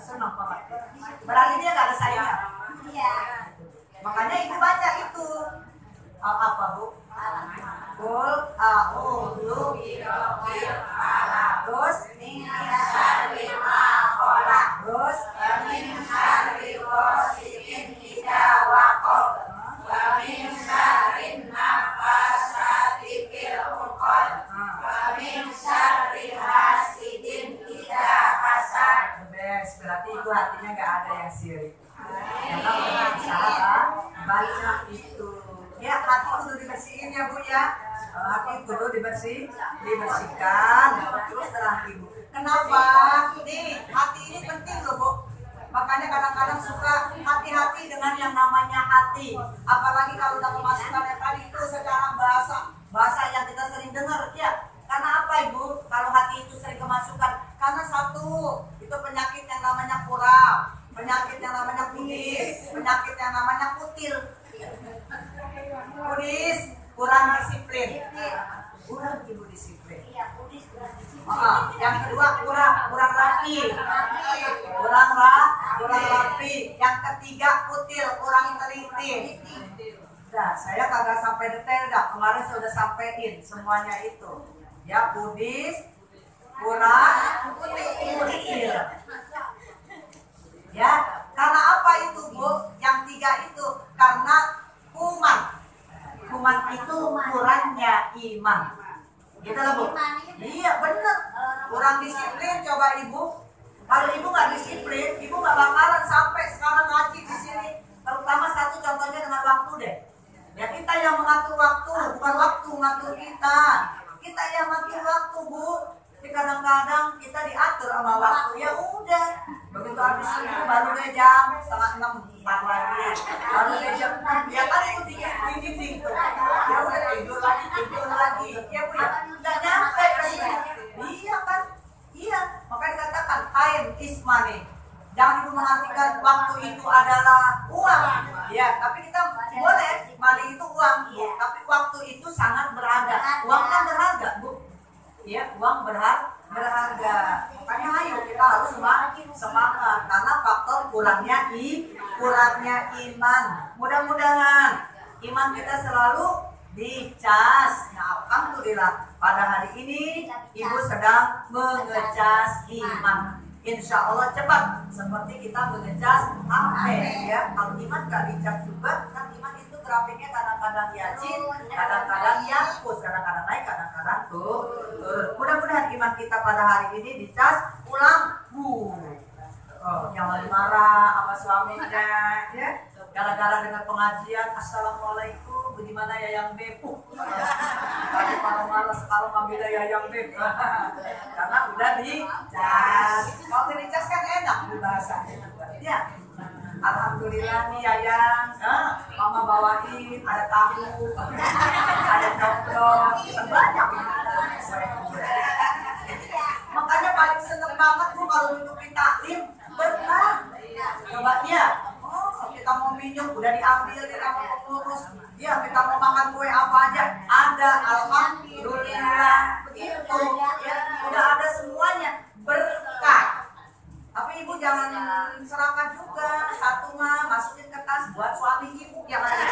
Senang banget. Berarti dia gak ada saingan. Makanya ibu baca itu apa bu? Qul a'udzu birabbil falaq. Terus min syarri ma khalaq. Terus min syarri ghasiqin idza waqab. Wa min syarri nafasati fil 'uqad. Wa min syarri hasidin idza hasad. Berarti itu hatinya nggak ada yang sirik. Karena berusaha baca itu. Ya hati kudu dibersihin ya bu ya. Hati kudu dibersihkan. Terus setelah ibu. Kenapa? Nih hati ini penting loh bu. Makanya kadang-kadang suka hati-hati dengan yang namanya hati. Apalagi kalau udah kemasukan yang tadi itu secara bahasa yang kita sering dengar ya. Karena apa Ibu? Kalau hati itu sering kemasukan, karena satu itu penyakit yang namanya kurang, penyakit yang namanya kudis, penyakit yang namanya kutil. Kudis, kurang disiplin. Kurang Ibu disiplin. Yang kedua kurang rapi. Kurang rapi. Yang ketiga kutil, kurang teliti. Nah, saya kagak sampai detail dah. Kemarin saya sudah sampaikan semuanya itu. Ya, kudis, kurang, kutil. Ya, karena apa itu Bu? Yang tiga itu karena kuman. Kuman itu kurangnya iman. Gitu lah Bu. Iya bener. Kurang disiplin coba Ibu. Kalau Ibu nggak disiplin, Ibu nggak bakalan sampai sekarang ngaji di sini. Terutama satu contohnya dengan waktu deh. Ya kita yang mengatur waktu, bukan waktu mengatur kita. Kita yang ngatur waktu Bu. Tapi kadang-kadang kita diatur sama waktu. Ya udah. Begitu habis subuh baru deh jam 5:30 lagi. Baru deh jam 6. Ya kan itu dinding tuh. Ya udah tidur lagi. Ya Bu ya. Nggak nyampe ke sini. Iya kan? Iya. Makanya dikatakan time is money. Jangan Ibu mengartikan waktu itu adalah uang. Ya, tapi kita boleh money itu uang, Bu. Tapi waktu itu sangat berharga. Uang kan berharga, Bu. Ya, uang berharga. Makanya ayo kita harus semangat karena faktor kurangnya iman. Mudah-mudahan iman kita selalu dicas. Nah, alhamdulillah pada hari ini Ibu sedang mengecas iman. Insya Allah cepat seperti kita mengecas HP ya. Kalau iman gak dicas juga, kan iman itu grafiknya kadang-kadang yakin, kadang-kadang yakus, kadang-kadang naik, kadang-kadang turun. Mudah-mudahan iman kita pada hari ini dicas ulang. Jangan marah sama suaminya ya. Gara-gara dengan pengajian, assalamualaikum, bagaimana ya yang bepu? Tadi malam-malam sekarang ngambil ya yang bepu. Karena udah dicas. Kalau dicas kan enak bu bahasanya. Ya. Alhamdulillah nih Yayang, Mama bawain ada tahu, ada coklat, banyak. Makanya paling seneng banget bu kalau duduk taklim berkah. Coba ya. Kita mau minum udah diambil di sama pengurus. Ya, kita mau makan kue apa aja ada, alhamdulillah. Begitu ya, udah ada semuanya berkah. Tapi Ibu jangan serakah juga. Satu mah masukin ke tas buat suami Ibu yang ada.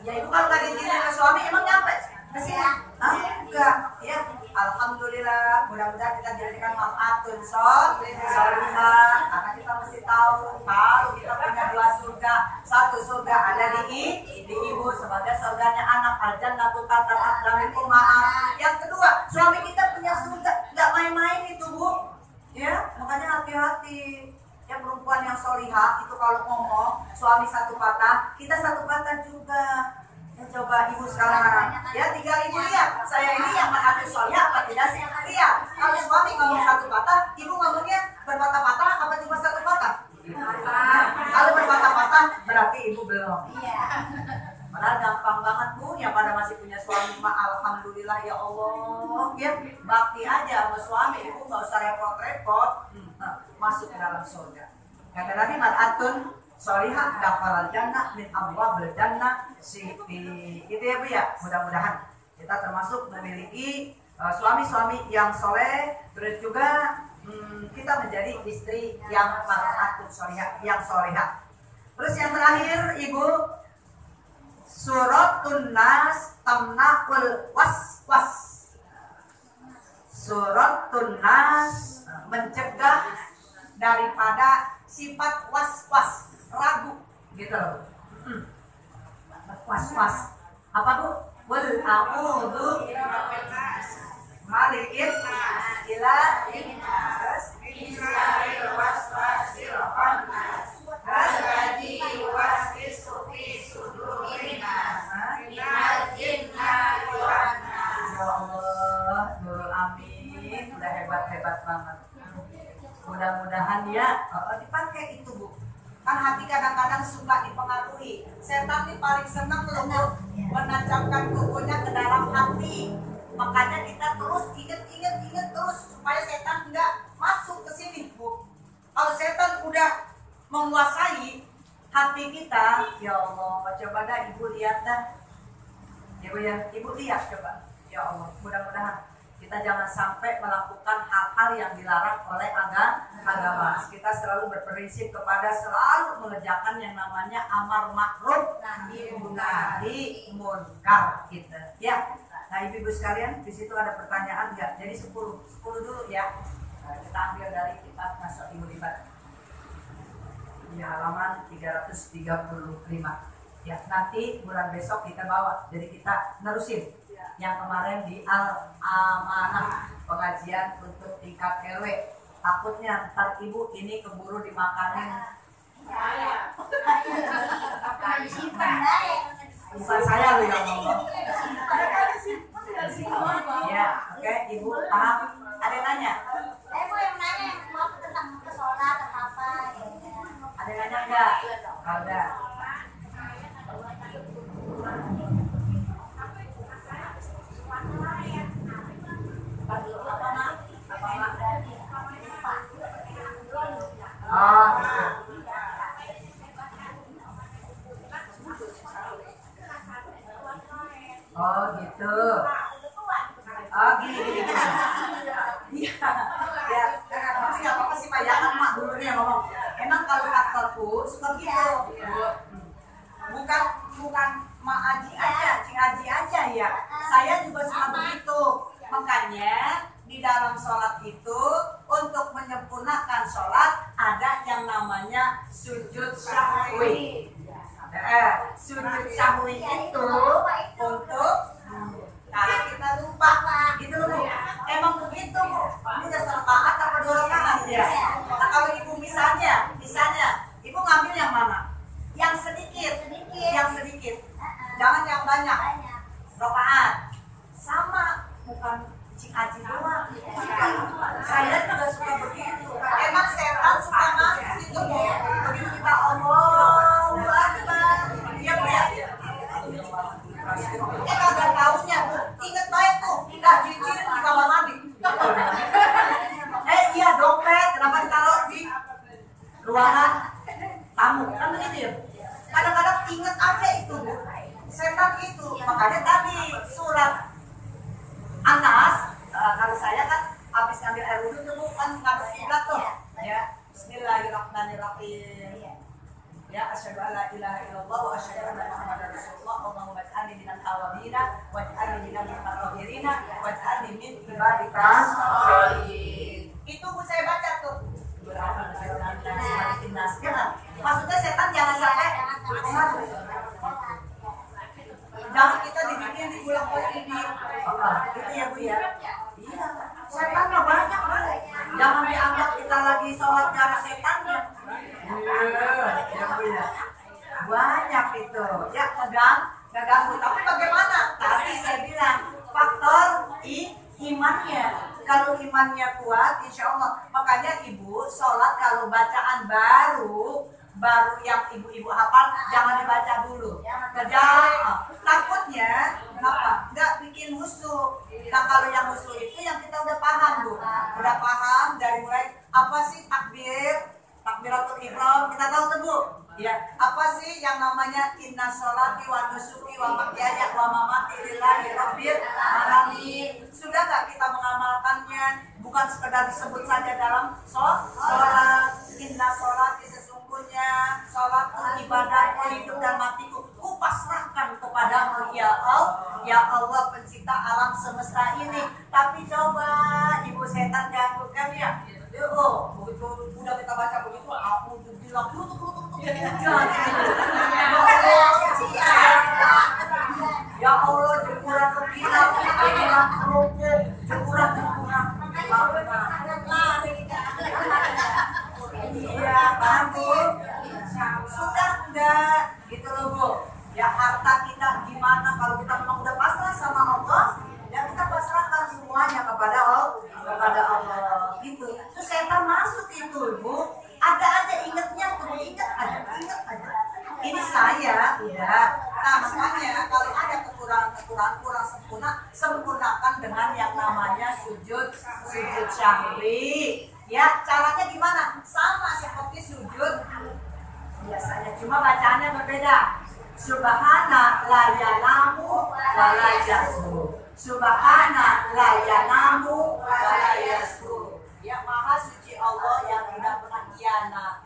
Ya Ibu kalau nggak diizinin ke suami emang nyampe ke sini? Enggak ya. Alhamdulillah, mudah-mudahan kita dijadikan mafatun solihah. Karena kita mesti tahu kalau kita punya dua surga, satu surga ada di Ibu sebagai surganya anak al-jannatu tahta aqdamil ummahat. Yang kedua, suami kita punya surga, nggak main-main itu Bu. Ya, makanya hati-hati. Ya perempuan yang solihah itu kalau ngomong suami satu patah, kita satu patah juga. Ya, coba Ibu sekarang ya tinggal Ibu lihat saya ini yang mengatur solihah apa tidak sih? Lihat kalau suami ngomong satu patah, Ibu ngomongnya berpatah-patah apa cuma satu patah? Kalau berpatah-patah berarti Ibu belum. Padahal gampang banget Bu yang pada masih punya suami mah alhamdulillah ya Allah ya bakti aja sama suami Ibu nggak usah repot-repot masuk ke dalam surga. Kata Nabi mar'atun solihah dakhalal jannah min abwabil jannah siti. Itu ya Bu ya. Mudah-mudahan kita termasuk memiliki suami-suami yang soleh, terus juga kita menjadi istri yang mar'atun solihah, yang solihah. Terus yang terakhir Ibu, suratun nas tamnaqul waswas. Suratun nas mencegah daripada sifat was-was, ragu gitu loh. Was-was. Apa Bu? Wal a'udzu malikin ila innas bismillahir waswasil khannas alladzi yuwaswisu fi sudurin nas minal jinnati wan nas. Ya Allah, Nurul Amin udah hebat-hebat banget. Mudah-mudahan ya dipakai itu Bu. Kan hati kadang-kadang suka dipengaruhi. Setan ini paling senang loh Bu, menancapkan kukunya ke dalam hati. Makanya kita terus inget terus supaya setan nggak masuk ke sini Bu. Kalau setan udah menguasai hati kita, ya Allah, coba dah Ibu lihat dah. Ibu ya, Ibu lihat coba. Ya Allah, mudah-mudahan kita jangan sampai melakukan hal-hal yang dilarang oleh agama. Kita selalu berprinsip kepada selalu mengerjakan yang namanya amar ma'ruf nahi munkar gitu. Ya. Nah, Ibu-ibu sekalian, di situ ada pertanyaan enggak? Jadi 10 dulu ya. Nah, kita ambil dari kitab Masuk Ibu Libat. Di halaman 335. Ya, nanti bulan besok kita bawa. Jadi kita nerusin yang kemarin di Al-Amanah, pengajian untuk tingkat RW. Takutnya ntar Ibu ini keburu dimakanin. Bukan saya loh yang ngomong. Ya, oke, Ibu paham? Ada yang nanya? Ibu yang nanya mau tentang sholat atau apa? Ada yang nanya enggak? Ada. Oh gitu. Oh gini. Iya. Ya, pasti nggak apa-apa sih Pak. Ya kan Mak dulu nih ngomong. Emang kalau aktorku suka gitu. Bukan Mak Aji aja, Cing Aji aja ya. Saya juga suka begitu. Makanya di dalam sholat itu untuk menyempurnakan sholat ada yang namanya sujud sahwi. Sujud sahwi itu untuk kalau kita lupa gitu loh Bu. Emang begitu Bu. Ini udah serakaat apa 2 rakaat ya? Nah kalau Ibu misalnya Ibu ngambil yang mana? Yang sedikit. Jangan yang banyak. Rakaat sama, bukan Cik Aji doang. Saya juga suka begitu. Emang setan suka masuk gitu Bu. Begitu kita Allahu Akbar. Iya Bu ya. Kagak taunya Bu. Ingat baik tuh, kita cicir di kamar mandi. Iya dompet, kenapa ditaruh di ruangan tamu? Kan begitu ya. Kadang-kadang ingat aja itu Bu. Setan itu, makanya tadi surat Anas, kalau saya kan habis ngambil air wudhu itu kan ngadep kiblat tuh. Ya, Bismillahirrahmanirrahim. Ya, asyhadu an la ilaha illallah wa asyhadu anna Muhammadar Rasulullah. Allahumma ij'alni minal tawwabina waj'alni minal mutatahhirina waj'alni min ibadikas sholihin. Itu Bu saya baca tuh. Maksudnya setan jangan sampai jangan kita dibikin diulang-ulang ini. Gitu ya Bu ya. Iya. Setan mah banyak Bu. Jangan dianggap kita lagi sholat gara setannya. Ya Bu ya. Banyak itu. Ya ganggu. Tapi bagaimana? Tadi saya bilang faktor imannya. Kalau imannya kuat, insya Allah. Makanya Ibu sholat kalau bacaan baru yang ibu-ibu hafal jangan dibaca dulu. Takutnya apa? Nggak bikin musuh. Nah kalau yang musuh itu yang kita udah paham Bu. Udah paham dari mulai apa sih takbiratul ihram, kita tahu tuh Bu. Ya, apa sih yang namanya inna sholati wa nusuki wa mahyaya wa mamati lillahi rabbil alamin. Sudah nggak kita mengamalkannya? Bukan sekedar disebut saja dalam sholat. Inna sholati sesungguhnya sholatku ibadahku hidup dan matiku kupasrahkan kepadamu ya Allah pencipta alam semesta ini. Tapi coba Ibu setan ganggu kan ya. Begitu udah kita baca begitu aku bilang ya Allah jemuran kebilang jemuran iya kan Bu. Sudah enggak gitu loh Bu. Ya harta kita gimana kalau kita memang udah pasrah sama Allah, ya kita pasrahkan semuanya kepada Allah gitu. Terus setan masuk Ibu. sujud syahwi. Ya, caranya gimana? Sama seperti sujud biasanya, cuma bacaannya berbeda. Subhana la yanamu wa la yasru. Subhana la yanamu wa la yasru. Ya, maha suci Allah yang tidak pernah khianat.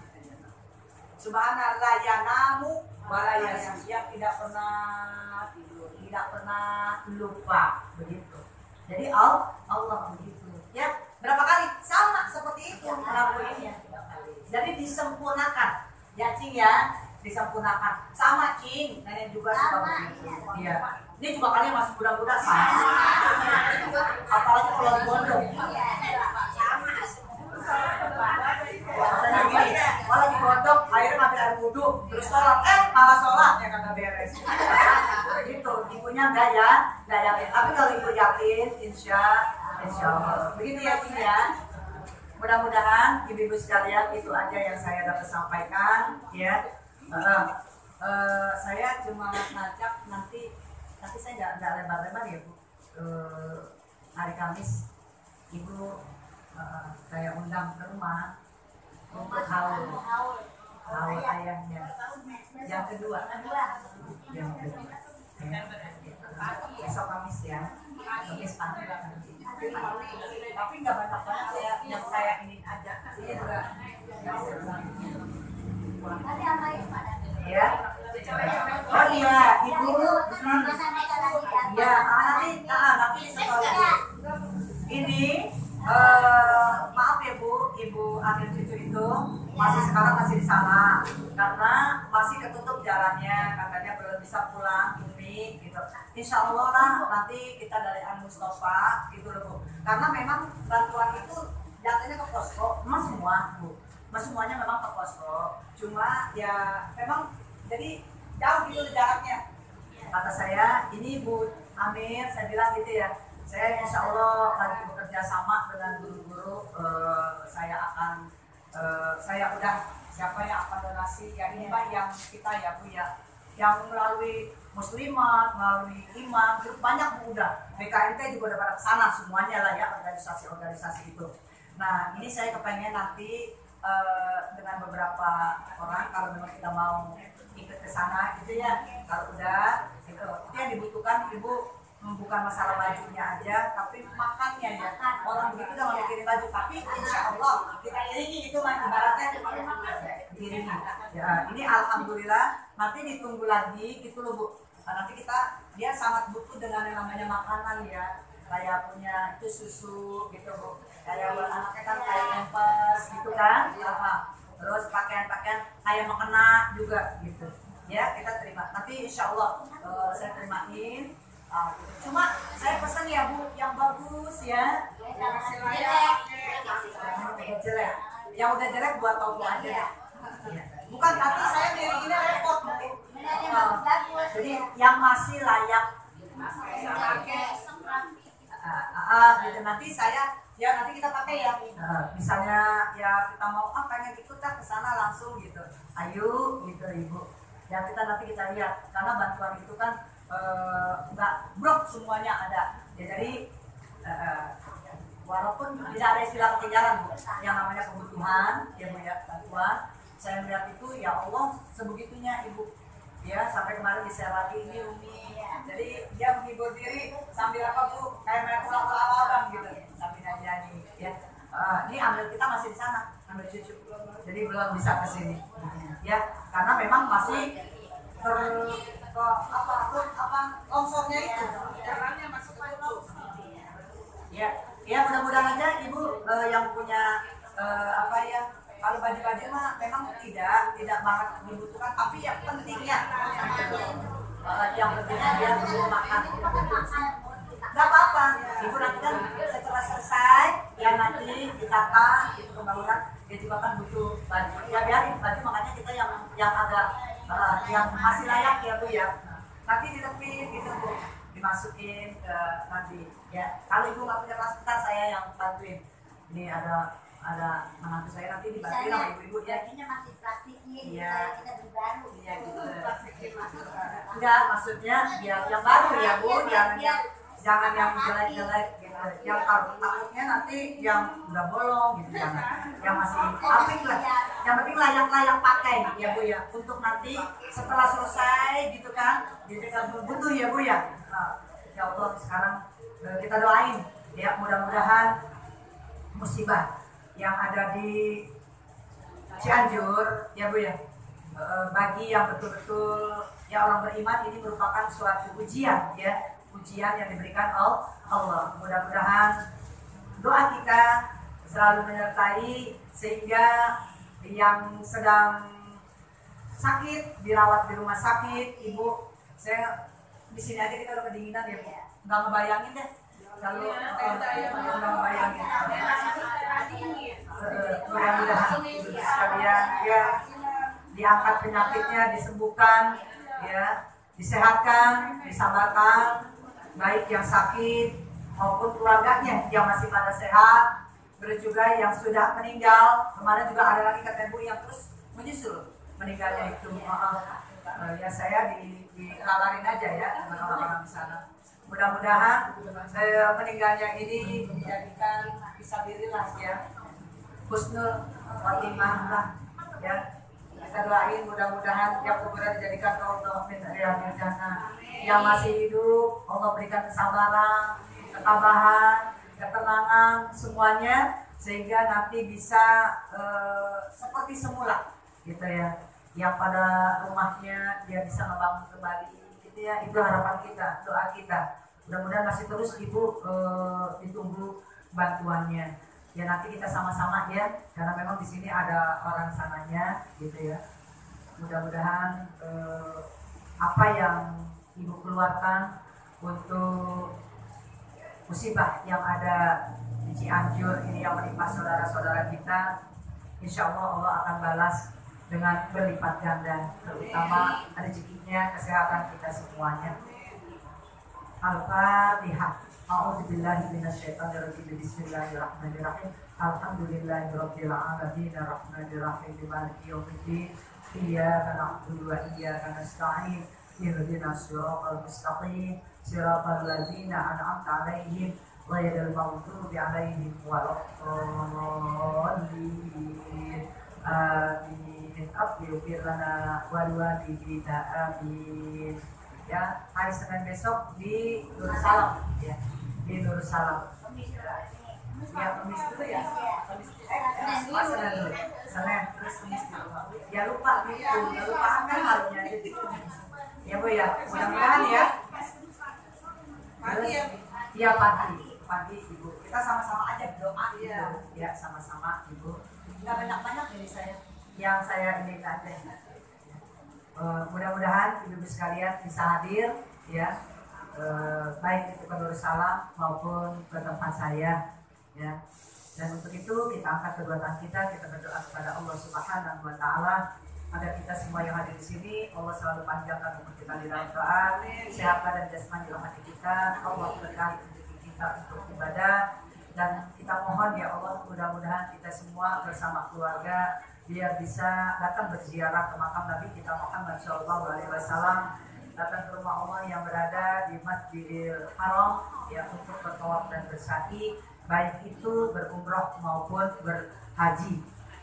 Subhana la yanamu wa la yasru, yang tidak pernah tidur, tidak pernah lupa, begitu. Jadi Allah begitu. Ya, berapa kali? Sama seperti itu ngelakuinnya. Jadi disempurnakan. Ya Cing ya, disempurnakan. Sama Cing, nenek juga suka begitu. Iya. Ini juga kalian masih muda-muda sama. Apalagi kalau digondong. Biasanya gini, malah digondong, akhirnya ngambil air wudhu, terus sholat, malah sholatnya kagak beres. Gitu, ibunya enggak yakin. Tapi kalau ibu yakin, insya Allah. Begitu ya Cing ya. Mudah-mudahan ibu-ibu sekalian itu aja yang saya dapat sampaikan ya. Saya cuma ngajak nanti saya nggak lebar-lebar ya Bu. Hari Kamis ibu saya undang ke rumah untuk haul ayahnya. Yang kedua. Besok Kamis ya. Kamis pagi nanti. Tapi nggak banyak banget yang saya ingin ajak. Iya juga. Ya. Oh iya, ibu. Ya, nanti sekolah. Ini maaf ya Bu, ibu akhir cucu itu masih di sana karena masih ketutup jalannya, katanya belum bisa pulang Umi gitu. Insya Allah lah nanti kita dari Al Mustafa gitu loh Bu. Karena memang bantuan itu datanya ke posko, memang semua Bu. Semuanya memang ke posko. Cuma ya memang jadi jauh gitu jaraknya. Kata saya, ini Bu Amir, saya bilang gitu ya. Saya insya Allah lagi bekerja sama dengan guru-guru. Saya udah siapa yang akan donasi ya ini Pak yang kita ya Bu ya, yang melalui muslimat, melalui imam, itu banyak Bu udah. BKNT juga udah pada kesana semuanya lah ya, organisasi itu. Nah ini saya kepengen nanti dengan beberapa orang kalau memang kita mau ikut ke sana gitu ya, kalau udah itu yang dibutuhkan Ibu bukan masalah bajunya aja, tapi makannya ya. Orang begitu udah mikirin baju, tapi insya Allah kita iringi itu mah ibaratnya diiringi. Ya, ini alhamdulillah nanti ditunggu lagi gitu loh Bu. Nanti dia sangat butuh dengan yang namanya makanan ya. Kayak punya itu susu gitu Bu. Kayak buat anaknya kan kayak pampers gitu kan. Terus pakaian-pakaian kayak mukena juga gitu. Ya kita terima. Nanti insya Allah saya terimain. Cuma saya pesan ya Bu, yang bagus ya. Jelek. Yang udah jelek buat toko aja ya. Bukan nanti saya diri repot Bu. Jadi yang masih layak gitu nanti nanti kita pakai ya. Misalnya ya kita mau pengen ikut ke sana langsung gitu. Ayo gitu Ibu. Ya nanti kita lihat karena bantuan itu kan nggak blok semuanya ada ya, jadi walaupun tidak ada istilah ketinggalan Bu, yang namanya kebutuhan ya Bu ya, bantuan saya melihat itu ya Allah sebegitunya Ibu ya, sampai kemarin di-share lagi ini Umi, jadi dia menghibur diri sambil apa Bu, kayak main ulang-ulang gitu sambil nyanyi ya. Ini ambil kita masih di sana, ambil cucu jadi belum bisa ke sini ya, karena memang masih longsornya itu jalannya masih ketutup ya mudah-mudahan aja Ibu yang punya kalau baju-baju mah memang tidak banget dibutuhkan, tapi yang pentingnya dia perlu makan nggak apa-apa Ibu nanti kan setelah selesai ya nanti ditata itu pembangunan dia juga kan butuh baju ya, biarin baju makanya kita yang agak yang masih layak ya Bu ya, nanti dilepin gitu Bu, dimasukin ke nanti ya. Kalau Ibu nggak punya plastik saya yang bantuin. Ini ada menantu saya nanti dibantuin sama ibu-ibu ya. Ini masih plastiknya, iya. Kita beli baru. Iya gitu. Enggak, maksudnya yang baru ya Bu, jangan yang jelek-jelek gitu. Yang takutnya nanti yang udah bolong gitu jangan. Yang masih apik lah. Yang penting layak-layak pakai ya Bu ya. Untuk nanti setelah selesai gitu kan, dijadikan butuh ya Bu ya. Ya Allah sekarang kita doain ya mudah-mudahan musibah yang ada di Cianjur ya Bu ya, bagi yang betul-betul ya orang beriman ini merupakan suatu ujian ya, ujian yang diberikan Allah. Mudah-mudahan doa kita selalu menyertai sehingga yang sedang sakit dirawat di rumah sakit, Ibu, saya di sini aja kita udah kedinginan ya Bu, nggak ngebayangin deh kalau nggak ngebayangin. Mudah-mudahan Ibu sekalian ya diangkat penyakitnya, disembuhkan ya, disehatkan, disabarkan, baik yang sakit maupun keluarganya yang masih pada sehat, terus juga yang sudah meninggal. Kemarin juga ada lagi kata Bu yang terus menyusul meninggalnya itu. Ya saya dikabarin aja ya dengan orang-orang di sana. Mudah-mudahan meninggalnya ini menjadikan fisabilillah ya, husnul khotimah lah ya. Kita doain mudah-mudahan yang kuburan dijadikan Allah min riyadil jannah. Yang masih hidup Allah berikan kesabaran, ketabahan, ketenangan semuanya sehingga nanti bisa seperti semula gitu ya. Yang pada rumahnya dia bisa membangun kembali gitu ya. Itu harapan kita, doa kita. Mudah-mudahan masih terus Ibu ditunggu bantuannya. Ya nanti kita sama-sama ya, karena memang di sini ada orang sananya gitu ya. Mudah-mudahan apa yang Ibu keluarkan untuk musibah yang ada di Cianjur ini yang menimpa saudara-saudara kita, insya Allah Allah akan balas dengan berlipat ganda, terutama rezekinya, kesehatan kita semuanya. Al-Fatihah. A'udzubillahi minasyaitonirrajim. Bismillahirrahmanirrahim. Alhamdulillahirabbil alamin arrahmanirrahim maliki yaumiddin. Iyyaka na'budu wa iyyaka nasta'in. Ihdinas siratal mustaqim. Siratal ladzina an'amta 'alaihim ghairil maghdubi 'alaihim waladdallin. Amin. Aghfir lana wa liwalidina. Amin. Ya, hari Senin besok di Darussalam ya, di Darussalam. Ya, Kamis dulu ya. Senin dulu. Senin terus Kamis dulu. Ya lupa gitu, ya lupa kan halunya gitu. Ya Bu ya, mudah-mudahan ya. Terus, ya pagi Ibu. Kita sama-sama aja berdoa gitu. Ya, sama-sama Ibu. Enggak banyak-banyak ini saya. Yang saya ini aja. Mudah-mudahan ibu-ibu sekalian bisa hadir ya, baik itu ke Darussalam maupun ke tempat saya ya. Dan untuk itu kita angkat kedua tangan kita berdoa kepada Allah Subhanahu wa taala agar kita semua yang hadir di sini Allah selalu panjangkan umur kita di dalam doa, sehat badan jasmani rohani kita, Allah berkahi rezeki kita untuk ibadah, dan kita mohon ya Allah mudah-mudahan kita semua bersama keluarga biar bisa datang berziarah ke makam Nabi kita Muhammad SAW, datang ke rumah Allah yang berada di Masjidil Haram ya, untuk bertawaf dan bersa'i, baik itu berumrah maupun berhaji.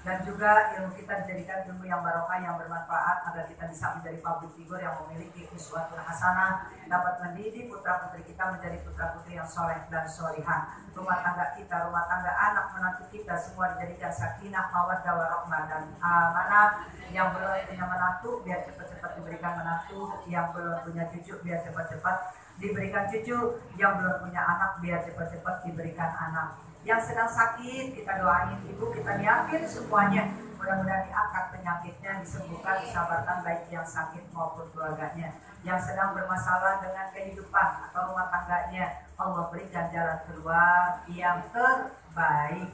Dan juga ilmu kita dijadikan ilmu yang barokah, yang bermanfaat, agar kita bisa menjadi public figure yang memiliki uswatun hasanah, dapat mendidik putra putri kita menjadi putra putri yang soleh dan solihah. Rumah tangga kita, rumah tangga anak menantu kita semua dijadikan sakinah, mawaddah warahmah dan amanah. Yang belum punya menantu biar cepat-cepat diberikan menantu, yang belum punya cucu biar cepat-cepat diberikan cucu, yang belum punya anak biar cepat-cepat diberikan anak. Yang sedang sakit kita doain Ibu, kita niatin semuanya, mudah-mudahan diangkat penyakitnya, disembuhkan, disabarkan baik yang sakit maupun keluarganya. Yang sedang bermasalah dengan kehidupan atau rumah tangganya, Allah berikan jalan keluar yang terbaik,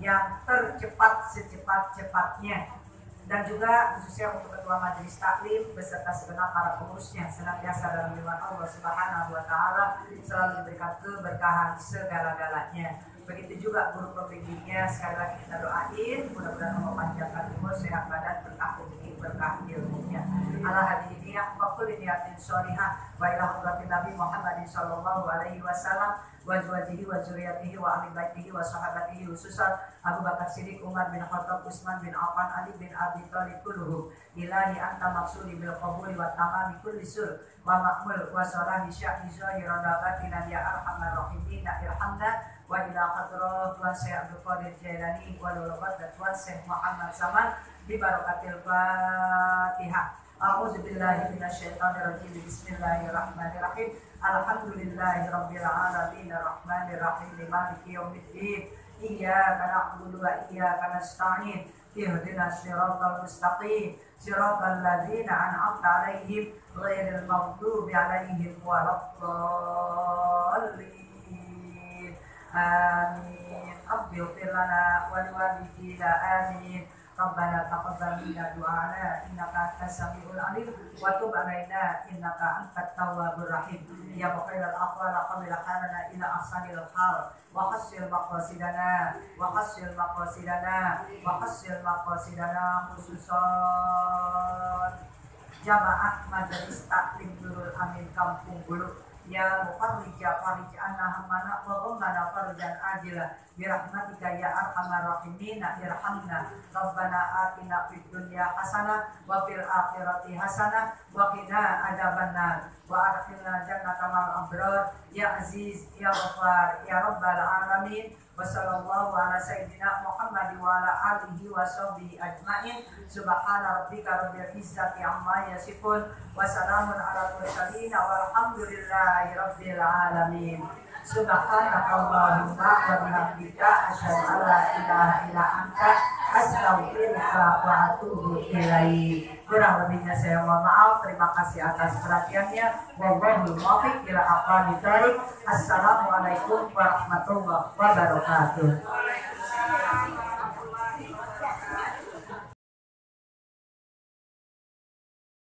yang tercepat secepat-cepatnya. Dan juga khususnya untuk Ketua Majelis Taklim beserta segenap para pengurusnya senantiasa dalam lindungan Allah Subhanahu wa taala, selalu diberikan keberkahan segala-galanya. Begitu juga guru pembimbingnya, sekali lagi kita doain mudah-mudahan Allah panjangkan umur, sehat badan, berkah rezeki, berkah ilmunya. Ala hadiniya kulli niyatin sholihah wa ila hadratin Nabi Muhammadin sallallahu alaihi wasallam wa azwajihi wa dzurriyyatihi wa ahli baitihi wa sahabatihi khususan Abu Bakar Siddiq, Umar bin Khattab, Utsman bin Affan, Ali bin Abi Thalib kulluhum. Ilahi anta maksudi bil qabuli wa tamami kulli sur wa ma'mul wa salahi sya'ni zahiran wa batinan ya arhamar rahimin irhamna wa ila hadrat wa Syekh Abdul Qadir Jailani wa lulabat wa Syekh Muhammad Saman bi barakatil Fatihah. A'udzu billahi minasyaitonir rajim. Bismillahirrahmanirrahim. Alhamdulillahirabbil alamin arrahmanir rahim maliki yaumiddin. Iyyaka na'budu wa iyyaka nasta'in. Ihdinas siratal mustaqim. Siratal ladzina an'amta 'alaihim ghairil maghdubi 'alaihim waladdallin. Amin. Rabbighfir lana wa liwalidina amin. Rabbana taqabbal minna du'ana innaka antas samiul alim wa tub 'alaina innaka antat tawwabur rahim. Ya mukhairal aqwal qamil hanana ila ahsanil hal wa hassil maqasidana khususan jamaah majelis taklim Nurul Amin Kampung Bulu. Ya mufarrija farij'ana hammana wa ghammana farjan ajila birahmatika ya arhamar rahimin irhamna. Rabbana atina fid dunya hasanah wa fil akhirati hasanah wa qina adzabannar wa adkhilna jannata ma'al abrar ya aziz ya ghaffar ya rabbal alamin. Wa sallallahu ala sayyidina Muhammad wa ala alihi wa sahbihi ajma'in. Subhana rabbika rabbil izzati amma yasifun wa salamun ala mursalin walhamdulillahi rabbil alamin. Subhanakallahumma wa bihamdika asyhadu an la ilaha illa anta astaghfiruka wa atubu ilaik. Kurang lebihnya saya mohon maaf. Terima kasih atas perhatiannya. Wallahul muwaffiq ila aqwamit thoriq. Assalamualaikum warahmatullahi wabarakatuh.